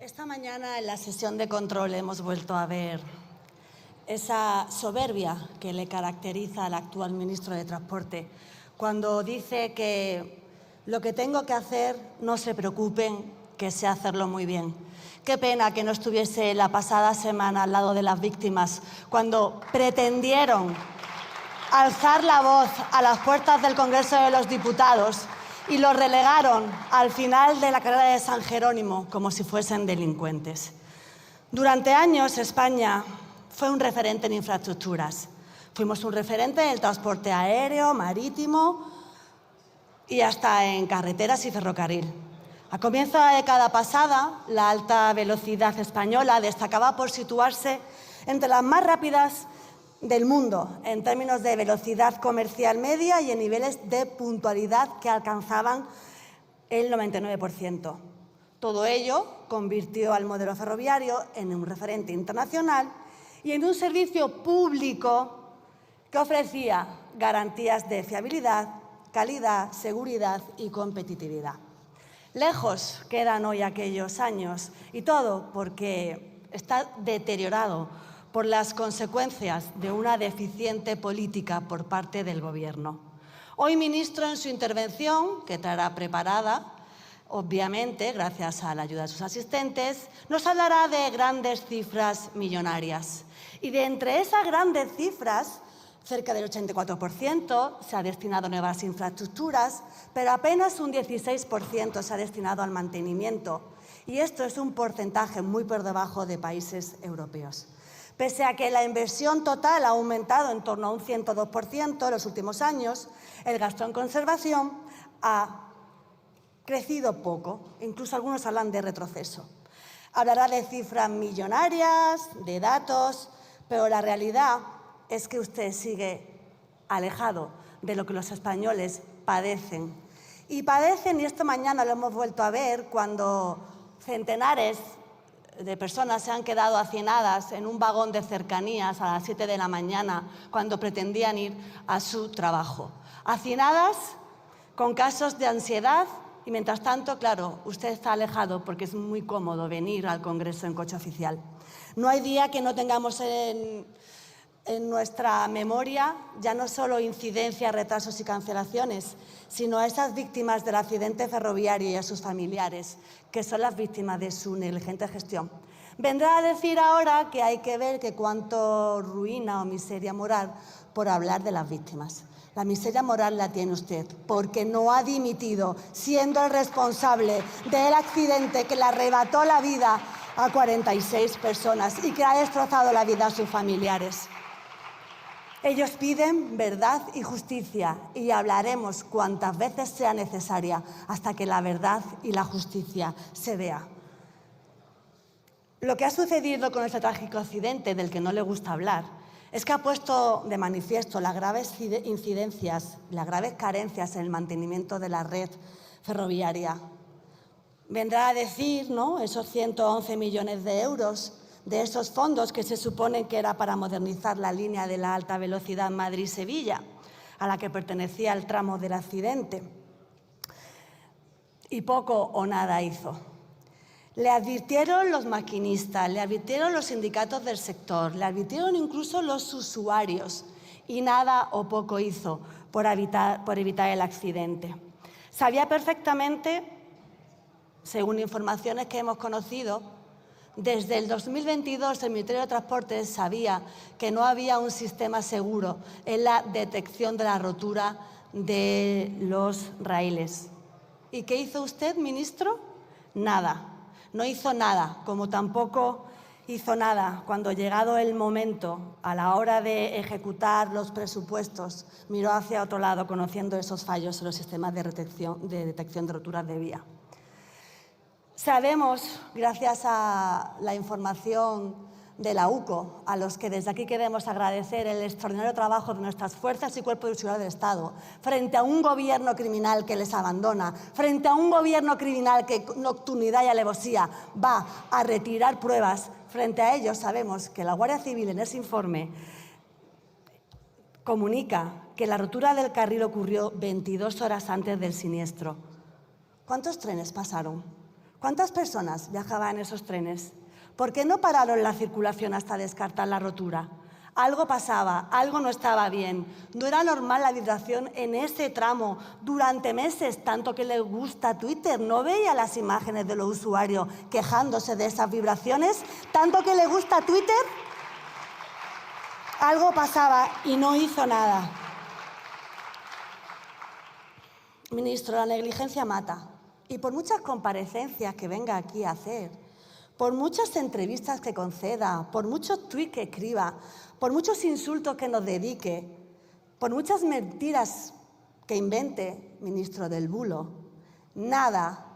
Esta mañana en la sesión de control hemos vuelto a ver esa soberbia que le caracteriza al actual ministro de Transporte cuando dice que lo que tengo que hacer, no se preocupen, que sé hacerlo muy bien. Qué pena que no estuviese la pasada semana al lado de las víctimas cuando pretendieron alzar la voz a las puertas del Congreso de los Diputados y los relegaron al final de la carrera de San Jerónimo como si fuesen delincuentes. Durante años España fue un referente en infraestructuras. Fuimos un referente en el transporte aéreo, marítimo y hasta en carreteras y ferrocarril. A comienzo de la década pasada, la alta velocidad española destacaba por situarse entre las más rápidas del mundo en términos de velocidad comercial media y en niveles de puntualidad que alcanzaban el 99%. Todo ello convirtió al modelo ferroviario en un referente internacional y en un servicio público que ofrecía garantías de fiabilidad, calidad, seguridad y competitividad. Lejos quedan hoy aquellos años y todo porque está deteriorado por las consecuencias de una deficiente política por parte del Gobierno. Hoy, ministro, en su intervención, que traerá preparada, obviamente, gracias a la ayuda de sus asistentes, nos hablará de grandes cifras millonarias. Y de entre esas grandes cifras, cerca del 84% se ha destinado a nuevas infraestructuras, pero apenas un 16% se ha destinado al mantenimiento. Y esto es un porcentaje muy por debajo de países europeos. Pese a que la inversión total ha aumentado en torno a un 102% en los últimos años, el gasto en conservación ha crecido poco. Incluso algunos hablan de retroceso. Hablará de cifras millonarias, de datos, pero la realidad es que usted sigue alejado de lo que los españoles padecen. Y esta mañana lo hemos vuelto a ver cuando centenares de personas se han quedado hacinadas en un vagón de cercanías a las 7 de la mañana cuando pretendían ir a su trabajo. Hacinadas con casos de ansiedad y, mientras tanto, claro, usted está alejado porque es muy cómodo venir al Congreso en coche oficial. No hay día que no tengamos en nuestra memoria ya no solo incidencias, retrasos y cancelaciones, sino a esas víctimas del accidente ferroviario y a sus familiares, que son las víctimas de su negligente gestión. Vendrá a decir ahora que hay que ver que cuánto ruina o miseria moral por hablar de las víctimas. La miseria moral la tiene usted porque no ha dimitido, siendo el responsable del accidente que le arrebató la vida a 46 personas y que ha destrozado la vida a sus familiares. Ellos piden verdad y justicia y hablaremos cuantas veces sea necesaria hasta que la verdad y la justicia se vea. Lo que ha sucedido con este trágico accidente, del que no le gusta hablar, es que ha puesto de manifiesto las graves incidencias, las graves carencias en el mantenimiento de la red ferroviaria. Vendrá a decir, ¿no?, esos 111 millones de euros de esos fondos que se supone que era para modernizar la línea de la alta velocidad Madrid-Sevilla, a la que pertenecía el tramo del accidente. Y poco o nada hizo. Le advirtieron los maquinistas, le advirtieron los sindicatos del sector, le advirtieron incluso los usuarios y nada o poco hizo por evitar el accidente. Sabía perfectamente, según informaciones que hemos conocido, desde el 2022 el Ministerio de Transportes sabía que no había un sistema seguro en la detección de la rotura de los raíles. ¿Y qué hizo usted, ministro? Nada. No hizo nada, como tampoco hizo nada cuando, llegado el momento, a la hora de ejecutar los presupuestos, miró hacia otro lado, conociendo esos fallos en los sistemas de detección de roturas de vía. Sabemos, gracias a la información de la UCO, a los que desde aquí queremos agradecer el extraordinario trabajo de nuestras fuerzas y cuerpos de seguridad del Estado, frente a un gobierno criminal que les abandona, frente a un gobierno criminal que con nocturnidad y alevosía va a retirar pruebas. Frente a ellos sabemos que la Guardia Civil en ese informe comunica que la rotura del carril ocurrió 22 horas antes del siniestro. ¿Cuántos trenes pasaron? ¿Cuántas personas viajaban en esos trenes? ¿Por qué no pararon la circulación hasta descartar la rotura? Algo pasaba, algo no estaba bien. No era normal la vibración en ese tramo durante meses, tanto que le gusta Twitter. ¿No veía las imágenes de los usuarios quejándose de esas vibraciones? ¿Tanto que le gusta Twitter? Algo pasaba y no hizo nada. Ministro, la negligencia mata. Y por muchas comparecencias que venga aquí a hacer, por muchas entrevistas que conceda, por muchos tuits que escriba, por muchos insultos que nos dedique, por muchas mentiras que invente, ministro del bulo, nada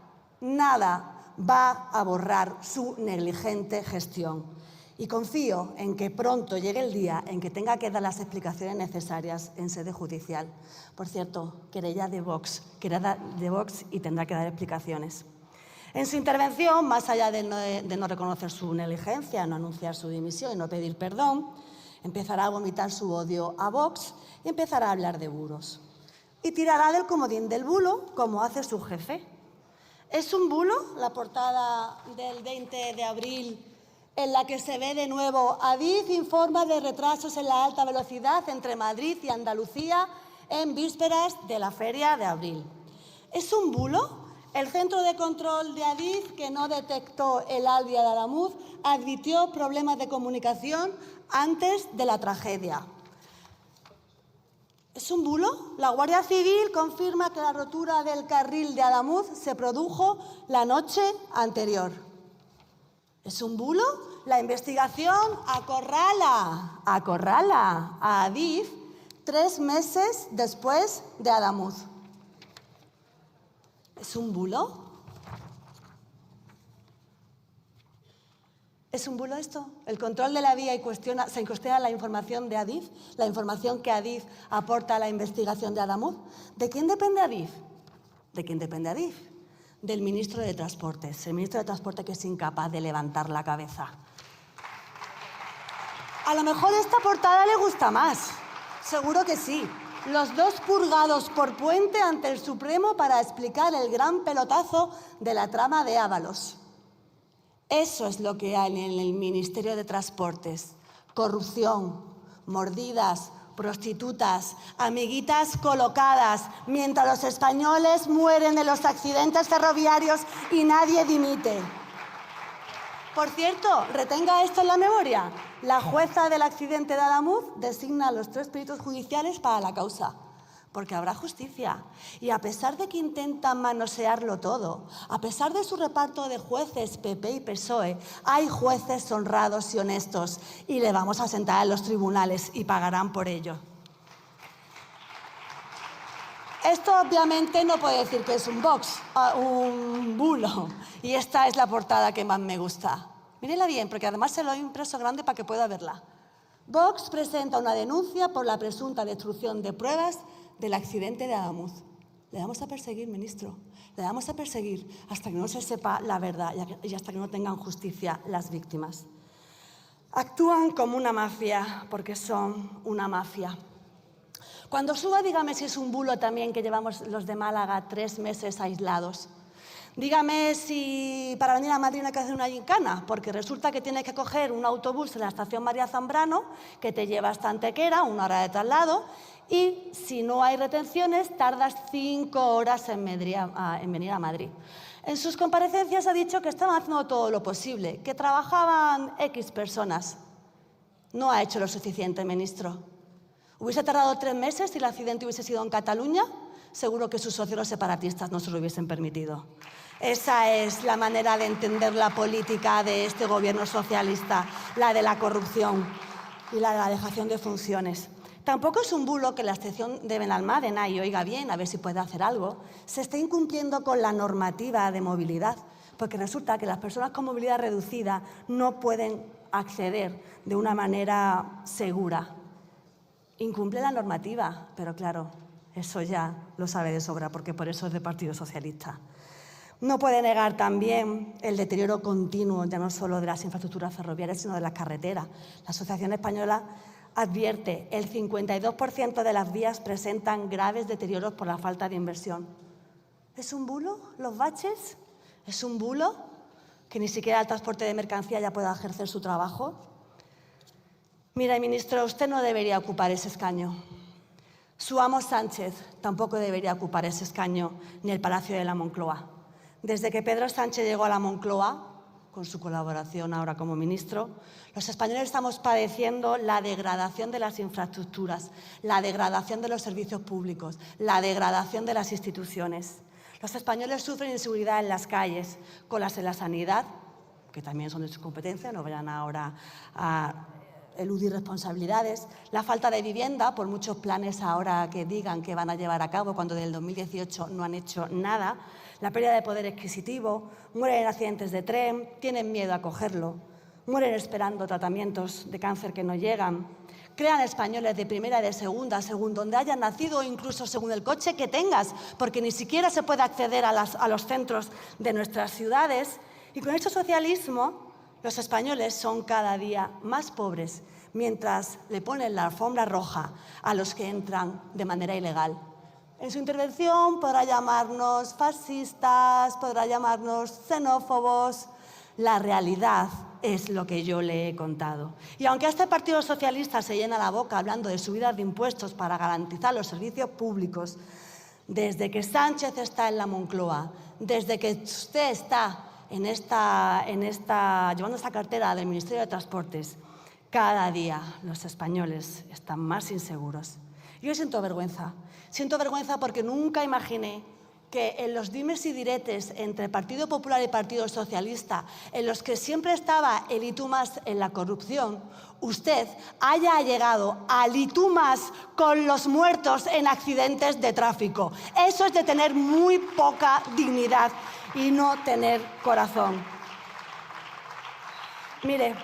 va a borrar su negligente gestión. Y confío en que pronto llegue el día en que tenga que dar las explicaciones necesarias en sede judicial. Por cierto, querella de Vox y tendrá que dar explicaciones. En su intervención, más allá de no reconocer su negligencia, no anunciar su dimisión y no pedir perdón, empezará a vomitar su odio a Vox y empezará a hablar de bulos. Y tirará del comodín del bulo, como hace su jefe. ¿Es un bulo la portada del 20 de abril en la que se ve de nuevo Adif informa de retrasos en la alta velocidad entre Madrid y Andalucía en vísperas de la Feria de Abril? ¿Es un bulo? El centro de control de Adif, que no detectó el Alvia de Adamuz, advirtió problemas de comunicación antes de la tragedia. ¿Es un bulo? La Guardia Civil confirma que la rotura del carril de Adamuz se produjo la noche anterior. ¿Es un bulo? La investigación acorrala a Adif 3 meses después de Adamuz. ¿Es un bulo? ¿Es un bulo esto? El control de la vía se cuestiona la información de Adif, la información que Adif aporta a la investigación de Adamuz. ¿De quién depende Adif? ¿De quién depende Adif? Del ministro de Transportes, el ministro de Transporte que es incapaz de levantar la cabeza. A lo mejor esta portada le gusta más, seguro que sí. Los dos purgados por Puente ante el Supremo para explicar el gran pelotazo de la trama de Ábalos. Eso es lo que hay en el Ministerio de Transportes. Corrupción, mordidas, prostitutas, amiguitas colocadas, mientras los españoles mueren en los accidentes ferroviarios y nadie dimite. Por cierto, retenga esto en la memoria. La jueza del accidente de Adamuz designa a los 3 peritos judiciales para la causa, porque habrá justicia. Y a pesar de que intentan manosearlo todo, a pesar de su reparto de jueces PP y PSOE, hay jueces honrados y honestos y le vamos a sentar en los tribunales y pagarán por ello. Esto obviamente no puede decir que es un bulo. Y esta es la portada que más me gusta. Mírenla bien, porque además se lo he impreso grande para que pueda verla. Vox presenta una denuncia por la presunta destrucción de pruebas del accidente de Adamuz. Le vamos a perseguir, ministro. Le vamos a perseguir hasta que no se sepa la verdad y hasta que no tengan justicia las víctimas. Actúan como una mafia porque son una mafia. Cuando suba, dígame si es un bulo también que llevamos los de Málaga 3 meses aislados. Dígame si para venir a Madrid no hay que hacer una gincana, porque resulta que tienes que coger un autobús en la estación María Zambrano que te lleva hasta Antequera, 1 hora de traslado, y si no hay retenciones tardas 5 horas en venir a Madrid. En sus comparecencias ha dicho que estaban haciendo todo lo posible, que trabajaban X personas. No ha hecho lo suficiente, ministro. ¿Hubiese tardado 3 meses si el accidente hubiese sido en Cataluña? Seguro que sus socios los separatistas no se lo hubiesen permitido. Esa es la manera de entender la política de este gobierno socialista, la de la corrupción y la de la dejación de funciones. Tampoco es un bulo que la estación de Benalmádena, y oiga bien, a ver si puede hacer algo, se esté incumpliendo con la normativa de movilidad, porque resulta que las personas con movilidad reducida no pueden acceder de una manera segura. Incumple la normativa, pero claro, eso ya lo sabe de sobra, porque por eso es del Partido Socialista. No puede negar también el deterioro continuo, ya no solo de las infraestructuras ferroviarias, sino de las carreteras. La Asociación Española advierte que el 52% de las vías presentan graves deterioros por la falta de inversión. ¿Es un bulo los baches? ¿Es un bulo que ni siquiera el transporte de mercancía ya pueda ejercer su trabajo? Mira, ministro, usted no debería ocupar ese escaño. Su amo Sánchez tampoco debería ocupar ese escaño, ni el Palacio de la Moncloa. Desde que Pedro Sánchez llegó a la Moncloa, con su colaboración ahora como ministro, los españoles estamos padeciendo la degradación de las infraestructuras, la degradación de los servicios públicos, la degradación de las instituciones. Los españoles sufren inseguridad en las calles, colas en la sanidad, que también son de su competencia, no vayan ahora a eludir responsabilidades, la falta de vivienda, por muchos planes ahora que digan que van a llevar a cabo cuando desde el 2018 no han hecho nada, la pérdida de poder adquisitivo, mueren en accidentes de tren, tienen miedo a cogerlo, mueren esperando tratamientos de cáncer que no llegan, crean españoles de primera y de segunda, según donde hayan nacido o incluso según el coche que tengas, porque ni siquiera se puede acceder a los centros de nuestras ciudades. Y con este socialismo, los españoles son cada día más pobres, mientras le ponen la alfombra roja a los que entran de manera ilegal. En su intervención podrá llamarnos fascistas, podrá llamarnos xenófobos. La realidad es lo que yo le he contado. Y aunque a este Partido Socialista se llena la boca hablando de subidas de impuestos para garantizar los servicios públicos, desde que Sánchez está en la Moncloa, desde que usted está llevando esta cartera del Ministerio de Transportes, cada día los españoles están más inseguros. Yo siento vergüenza porque nunca imaginé que en los dimes y diretes entre Partido Popular y Partido Socialista, en los que siempre estaba el y tú más en la corrupción, usted haya llegado al y tú más con los muertos en accidentes de tráfico. Eso es de tener muy poca dignidad y no tener corazón. Mire,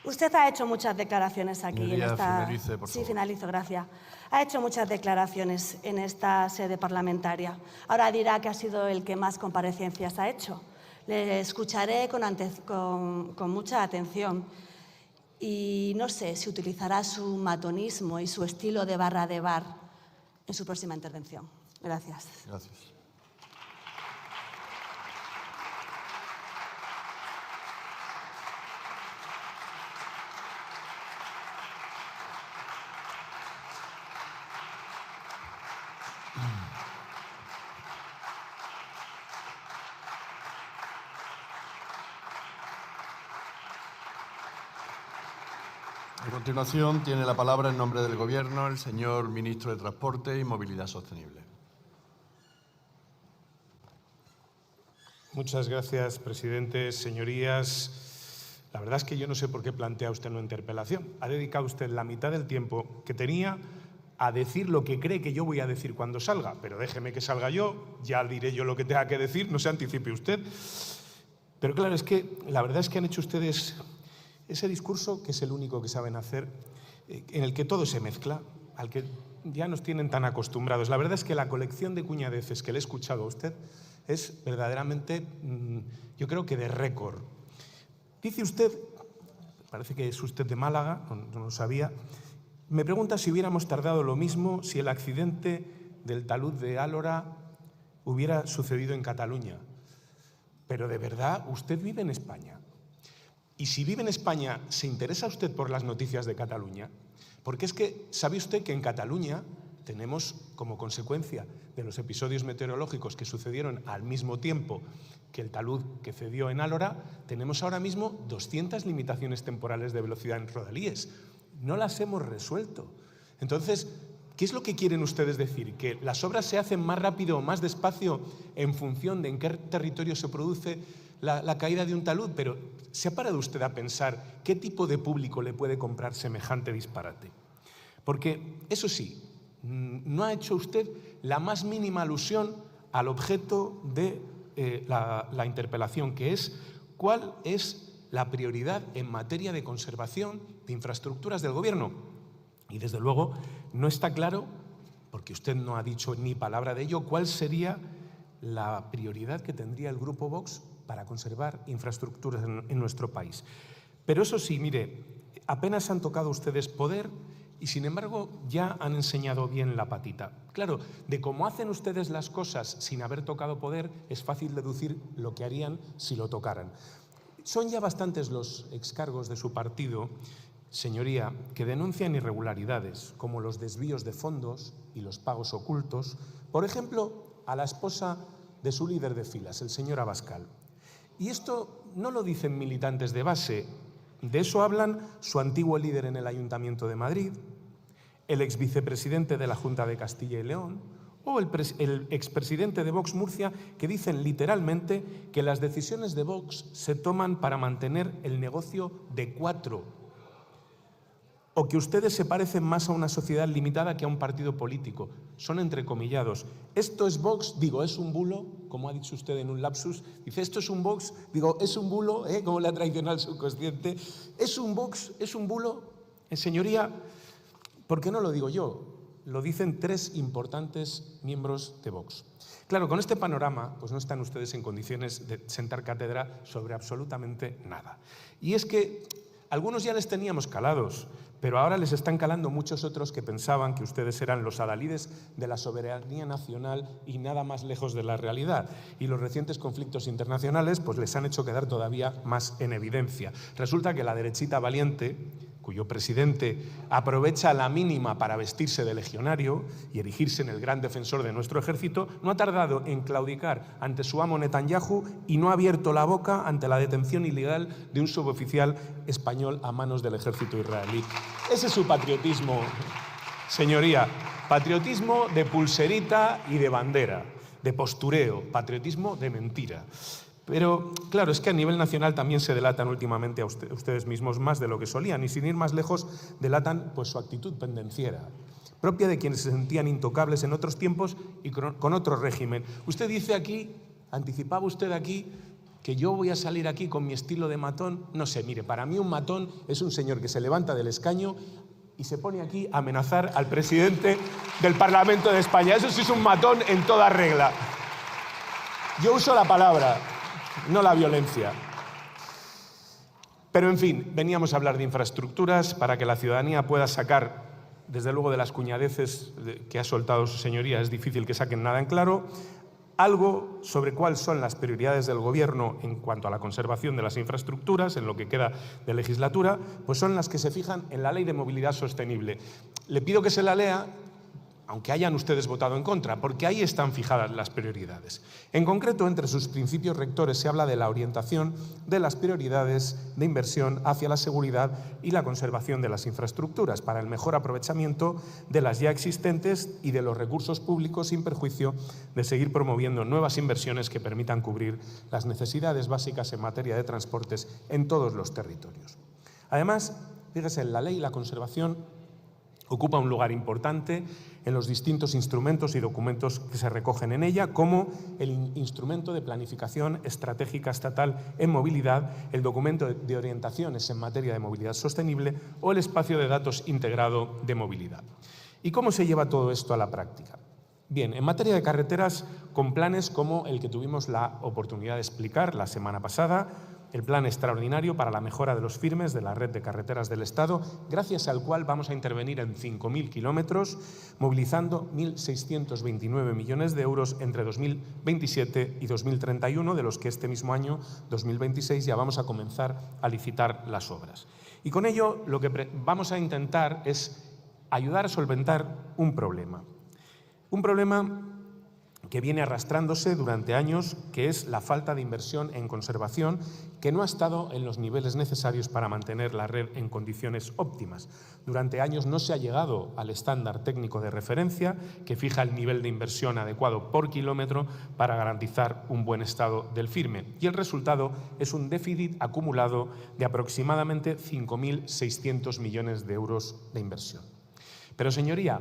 usted ha hecho muchas declaraciones aquí. Finalice, por favor. Sí, finalizo, gracias. Ha hecho muchas declaraciones en esta sede parlamentaria. Ahora dirá que ha sido el que más comparecencias ha hecho. Le escucharé con mucha atención y no sé si utilizará su matonismo y su estilo de barra de bar en su próxima intervención. Gracias. Gracias. A continuación, tiene la palabra en nombre del Gobierno el señor Ministro de Transporte y Movilidad Sostenible. Muchas gracias, presidente. Señorías, la verdad es que yo no sé por qué plantea usted una interpelación. Ha dedicado usted la mitad del tiempo que tenía a decir lo que cree que yo voy a decir cuando salga, pero déjeme que salga yo, ya diré yo lo que tenga que decir, no se anticipe usted. Pero claro, es que la verdad es que han hecho ustedes ese discurso que es el único que saben hacer, en el que todo se mezcla, al que ya nos tienen tan acostumbrados. La verdad es que la colección de cuñadeces que le he escuchado a usted es verdaderamente, yo creo que de récord. Dice usted, parece que es usted de Málaga, no lo sabía, me pregunta si hubiéramos tardado lo mismo si el accidente del talud de Álora hubiera sucedido en Cataluña. Pero de verdad, usted vive en España. Y si vive en España, ¿se interesa usted por las noticias de Cataluña? Porque es que, ¿sabe usted que en Cataluña tenemos, como consecuencia de los episodios meteorológicos que sucedieron al mismo tiempo que el talud que cedió en Álora, tenemos ahora mismo 200 limitaciones temporales de velocidad en rodalíes? No las hemos resuelto. Entonces, ¿qué es lo que quieren ustedes decir? ¿Que las obras se hacen más rápido o más despacio en función de en qué territorio se produce la caída de un talud? Pero ¿se ha parado usted a pensar qué tipo de público le puede comprar semejante disparate? Porque, eso sí, no ha hecho usted la más mínima alusión al objeto de la interpelación, que es cuál es la prioridad en materia de conservación de infraestructuras del Gobierno. Y desde luego no está claro, porque usted no ha dicho ni palabra de ello, cuál sería la prioridad que tendría el Grupo Vox para conservar infraestructuras en nuestro país. Pero eso sí, mire, apenas han tocado ustedes poder y sin embargo ya han enseñado bien la patita. Claro, de cómo hacen ustedes las cosas sin haber tocado poder, es fácil deducir lo que harían si lo tocaran. Son ya bastantes los excargos de su partido, señoría, que denuncian irregularidades, como los desvíos de fondos y los pagos ocultos, por ejemplo, a la esposa de su líder de filas, el señor Abascal. Y esto no lo dicen militantes de base, de eso hablan su antiguo líder en el Ayuntamiento de Madrid, el exvicepresidente de la Junta de Castilla y León o el expresidente de Vox Murcia, que dicen literalmente que las decisiones de Vox se toman para mantener el negocio de 4, o que ustedes se parecen más a una sociedad limitada que a un partido político. Son entrecomillados. Esto es Vox, digo, es un bulo, como ha dicho usted en un lapsus. Dice, esto es un Vox, digo, es un bulo, como le ha traicionado el subconsciente. Es un Vox, es un bulo. Señoría, ¿por qué no lo digo yo? Lo dicen 3 importantes miembros de Vox. Claro, con este panorama, pues no están ustedes en condiciones de sentar cátedra sobre absolutamente nada. Y es que algunos ya les teníamos calados, pero ahora les están calando muchos otros que pensaban que ustedes eran los adalides de la soberanía nacional y nada más lejos de la realidad. Y los recientes conflictos internacionales pues les han hecho quedar todavía más en evidencia. Resulta que la derechita valiente, cuyo presidente aprovecha la mínima para vestirse de legionario y erigirse en el gran defensor de nuestro ejército, no ha tardado en claudicar ante su amo Netanyahu y no ha abierto la boca ante la detención ilegal de un suboficial español a manos del ejército israelí. Ese es su patriotismo, señoría. Patriotismo de pulserita y de bandera, de postureo, patriotismo de mentira. Pero, claro, es que a nivel nacional también se delatan últimamente a ustedes mismos más de lo que solían y, sin ir más lejos, delatan pues, su actitud pendenciera, propia de quienes se sentían intocables en otros tiempos y con otro régimen. Usted dice aquí, anticipaba usted aquí, que yo voy a salir aquí con mi estilo de matón. No sé, mire, para mí un matón es un señor que se levanta del escaño y se pone aquí a amenazar al presidente del Parlamento de España. Eso sí es un matón en toda regla. Yo uso la palabra, no la violencia. Pero, en fin, veníamos a hablar de infraestructuras para que la ciudadanía pueda sacar, desde luego de las cuñadeces que ha soltado su señoría, es difícil que saquen nada en claro, algo sobre cuáles son las prioridades del Gobierno en cuanto a la conservación de las infraestructuras, en lo que queda de legislatura, pues son las que se fijan en la Ley de Movilidad Sostenible. Le pido que se la lea, aunque hayan ustedes votado en contra, porque ahí están fijadas las prioridades. En concreto, entre sus principios rectores se habla de la orientación de las prioridades de inversión hacia la seguridad y la conservación de las infraestructuras para el mejor aprovechamiento de las ya existentes y de los recursos públicos, sin perjuicio de seguir promoviendo nuevas inversiones que permitan cubrir las necesidades básicas en materia de transportes en todos los territorios. Además, fíjese, la ley y la conservación ocupa un lugar importante en los distintos instrumentos y documentos que se recogen en ella, como el instrumento de planificación estratégica estatal en movilidad, el documento de orientaciones en materia de movilidad sostenible o el espacio de datos integrado de movilidad. ¿Y cómo se lleva todo esto a la práctica? Bien, en materia de carreteras, con planes como el que tuvimos la oportunidad de explicar la semana pasada, el plan extraordinario para la mejora de los firmes de la red de carreteras del Estado, gracias al cual vamos a intervenir en 5.000 kilómetros, movilizando 1.629 millones de euros entre 2027 y 2031, de los que este mismo año, 2026, ya vamos a comenzar a licitar las obras. Y con ello lo que vamos a intentar es ayudar a solventar un problema. Un problema que viene arrastrándose durante años, que es la falta de inversión en conservación, que no ha estado en los niveles necesarios para mantener la red en condiciones óptimas. Durante años no se ha llegado al estándar técnico de referencia que fija el nivel de inversión adecuado por kilómetro para garantizar un buen estado del firme. Y el resultado es un déficit acumulado de aproximadamente 5.600 millones de euros de inversión. Pero, señoría,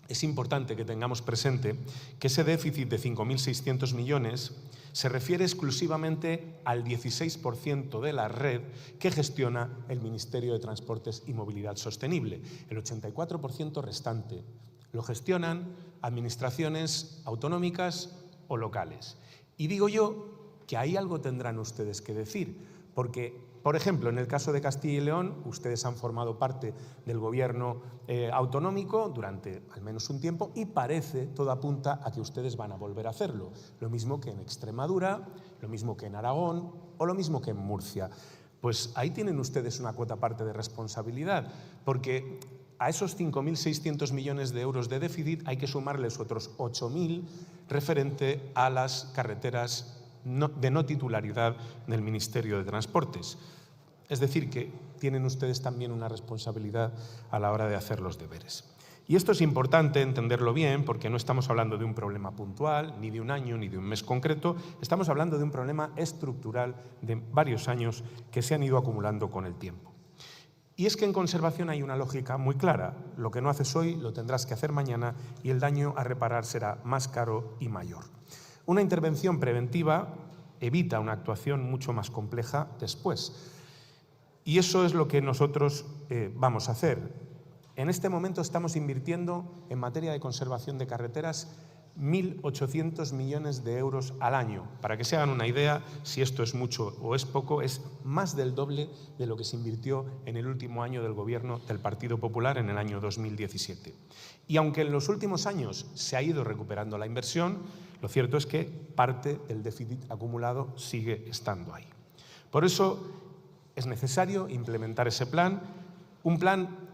es importante que tengamos presente que ese déficit de 5.600 millones se refiere exclusivamente al 16% de la red que gestiona el Ministerio de Transportes y Movilidad Sostenible. El 84% restante lo gestionan administraciones autonómicas o locales. Y digo yo que ahí algo tendrán ustedes que decir, porque Por ejemplo, en el caso de Castilla y León, ustedes han formado parte del gobierno autonómico durante al menos un tiempo y parece, todo apunta a que ustedes van a volver a hacerlo. Lo mismo que en Extremadura, lo mismo que en Aragón o lo mismo que en Murcia. Pues ahí tienen ustedes una cuota parte de responsabilidad, porque a esos 5.600 millones de euros de déficit hay que sumarles otros 8.000 referente a las carreteras de no titularidad del Ministerio de Transportes. Es decir, que tienen ustedes también una responsabilidad a la hora de hacer los deberes. Y esto es importante entenderlo bien, porque no estamos hablando de un problema puntual, ni de un año, ni de un mes concreto. Estamos hablando de un problema estructural de varios años que se han ido acumulando con el tiempo. Y es que en conservación hay una lógica muy clara. Lo que no haces hoy lo tendrás que hacer mañana y el daño a reparar será más caro y mayor. Una intervención preventiva evita una actuación mucho más compleja después. Y eso es lo que nosotros vamos a hacer. En este momento estamos invirtiendo en materia de conservación de carreteras 1.800 millones de euros al año. Para que se hagan una idea, si esto es mucho o es poco, es más del doble de lo que se invirtió en el último año del gobierno del Partido Popular en el año 2017. Y aunque en los últimos años se ha ido recuperando la inversión, lo cierto es que parte del déficit acumulado sigue estando ahí. Por eso es necesario implementar ese plan, un plan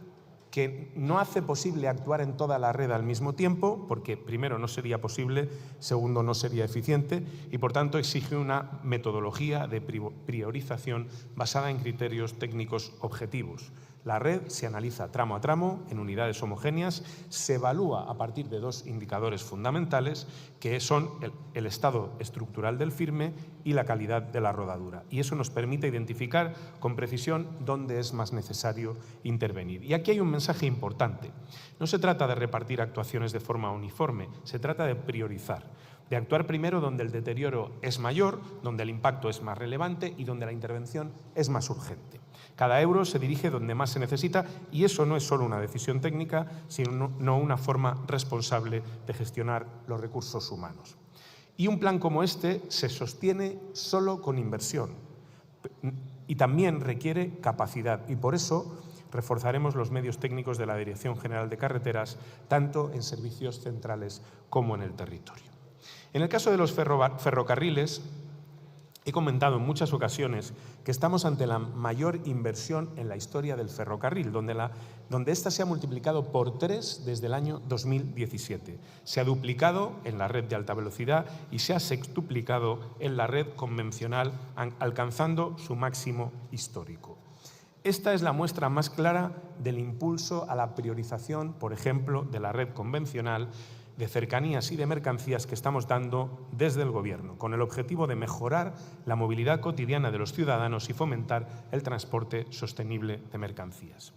que no hace posible actuar en toda la red al mismo tiempo, porque primero no sería posible, segundo no sería eficiente y por tanto exige una metodología de priorización basada en criterios técnicos objetivos. La red se analiza tramo a tramo en unidades homogéneas, se evalúa a partir de dos indicadores fundamentales que son el estado estructural del firme y la calidad de la rodadura. Y eso nos permite identificar con precisión dónde es más necesario intervenir. Y aquí hay un mensaje importante. No se trata de repartir actuaciones de forma uniforme, se trata de priorizar. De actuar primero donde el deterioro es mayor, donde el impacto es más relevante y donde la intervención es más urgente. Cada euro se dirige donde más se necesita y eso no es solo una decisión técnica, sino una forma responsable de gestionar los recursos humanos. Y un plan como este se sostiene solo con inversión y también requiere capacidad y por eso reforzaremos los medios técnicos de la Dirección General de Carreteras, tanto en servicios centrales como en el territorio. En el caso de los ferrocarriles, he comentado en muchas ocasiones que estamos ante la mayor inversión en la historia del ferrocarril, donde esta se ha multiplicado por 3 desde el año 2017. Se ha duplicado en la red de alta velocidad y se ha sextuplicado en la red convencional, alcanzando su máximo histórico. Esta es la muestra más clara del impulso a la priorización, por ejemplo, de la red convencional, de cercanías y de mercancías que estamos dando desde el Gobierno, con el objetivo de mejorar la movilidad cotidiana de los ciudadanos y fomentar el transporte sostenible de mercancías.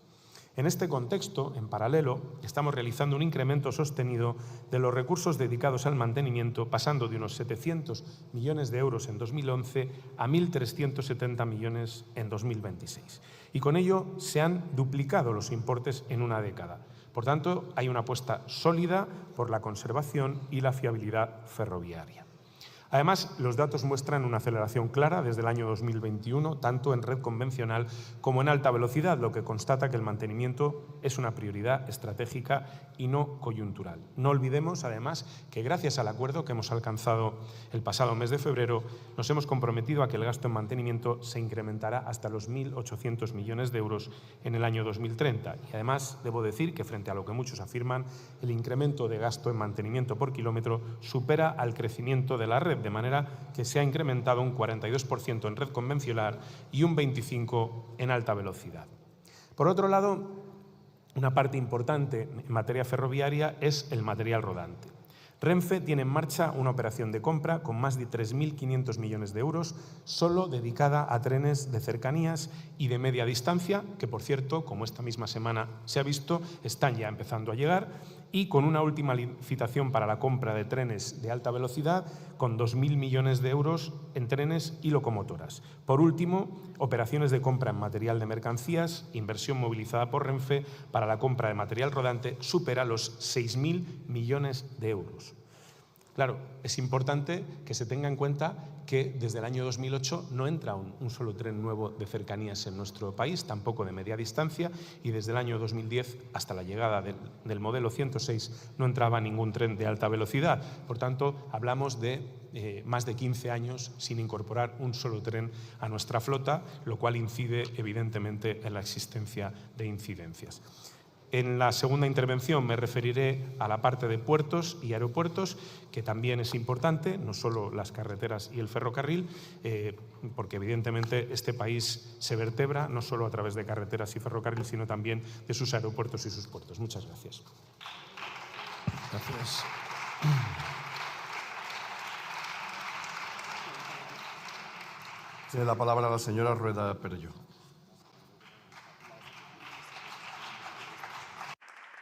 En este contexto, en paralelo, estamos realizando un incremento sostenido de los recursos dedicados al mantenimiento, pasando de unos 700 millones de euros en 2011 a 1.370 millones en 2026. Y con ello se han duplicado los importes en una década. Por tanto, hay una apuesta sólida por la conservación y la fiabilidad ferroviaria. Además, los datos muestran una aceleración clara desde el año 2021, tanto en red convencional como en alta velocidad, lo que constata que el mantenimiento es una prioridad estratégica y no coyuntural. No olvidemos, además, que gracias al acuerdo que hemos alcanzado el pasado mes de febrero, nos hemos comprometido a que el gasto en mantenimiento se incrementará hasta los 1.800 millones de euros en el año 2030. Y además, debo decir que frente a lo que muchos afirman, el incremento de gasto en mantenimiento por kilómetro supera al crecimiento de la red, de manera que se ha incrementado un 42% en red convencional y un 25% en alta velocidad. Por otro lado, una parte importante en materia ferroviaria es el material rodante. Renfe tiene en marcha una operación de compra con más de 3.500 millones de euros solo dedicada a trenes de cercanías y de media distancia, que por cierto, como esta misma semana se ha visto, están ya empezando a llegar, y con una última licitación para la compra de trenes de alta velocidad con 2.000 millones de euros en trenes y locomotoras. Por último, operaciones de compra en material de mercancías, inversión movilizada por Renfe para la compra de material rodante supera los 6.000 millones de euros. Claro, es importante que se tenga en cuenta que desde el año 2008 no entra un solo tren nuevo de cercanías en nuestro país, tampoco de media distancia, y desde el año 2010 hasta la llegada del modelo 106 no entraba ningún tren de alta velocidad. Por tanto, hablamos de más de 15 años sin incorporar un solo tren a nuestra flota, lo cual incide evidentemente en la existencia de incidencias. En la segunda intervención me referiré a la parte de puertos y aeropuertos, que también es importante, no solo las carreteras y el ferrocarril, porque evidentemente este país se vertebra no solo a través de carreteras y ferrocarril, sino también de sus aeropuertos y sus puertos. Muchas gracias. Gracias. Tiene la palabra la señora Rueda Perelló.